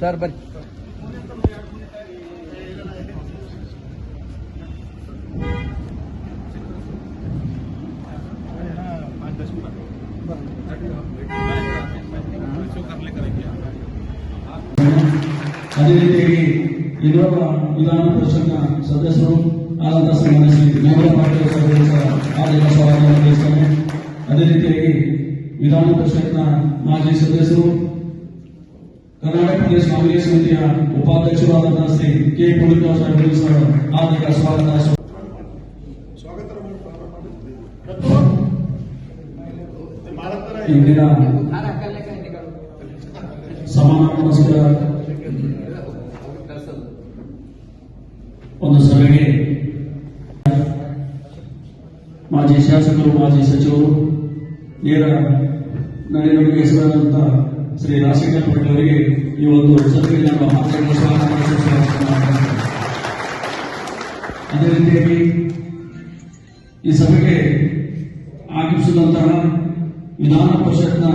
Sir ಬರ್ರಿ. ಅದೇ ರೀತಿಯಾಗಿ ವಿಧಾನ ಪರಿಷತ್ನ ಸದಸ್ಯರು ಆದಂತಹ ಸನ್ಮಾನ್ಯ ಶ್ರೀ ಮೇಘಲ ಪಾಟೀಲ್ ಸರ್ ಹಾರ್ದಿಕ ಸ್ವಾಗತವನ್ನು ಬಯಸ್ತೇನೆ. ಅದೇ ರೀತಿಯಾಗಿ ವಿಧಾನ ಪರಿಷತ್ನ ಮಾಜಿ ಸದಸ್ಯರು ಕರ್ನಾಟಕ ಪ್ರದೇಶ ಕಾಂಗ್ರೆಸ್ ಸಮಿತಿಯ ಉಪಾಧ್ಯಕ್ಷರಾದಂತಹ ಶ್ರೀ ಕೆ ಪುಳಿಕರ್ ಸಾಹೇಬರು ಸರ್ ಹಾರ್ದಿಕ ಸ್ವಾಗತ. ಇಂದಿನ ಸಮಾನಾಂತರ ಒಂದು ಸಭೆಗೆ ಮಾಜಿ ಶಾಸಕರು, ಮಾಜಿ ಸಚಿವರು, ನೇರ ನಮಗೆ ಹೆಸರಾದಂತಹ ಶ್ರೀ ರಾಜಶೇಖರ ಪಟೇಲ್ ಅವರಿಗೆ ಈ ಒಂದು ಸಭೆಗೆ ನಾನು ಅದೇ ರೀತಿಯಾಗಿ ಈ ಸಭೆಗೆ ಆಗಮಿಸಿದಂತಹ ವಿಧಾನ ಪರಿಷತ್ನ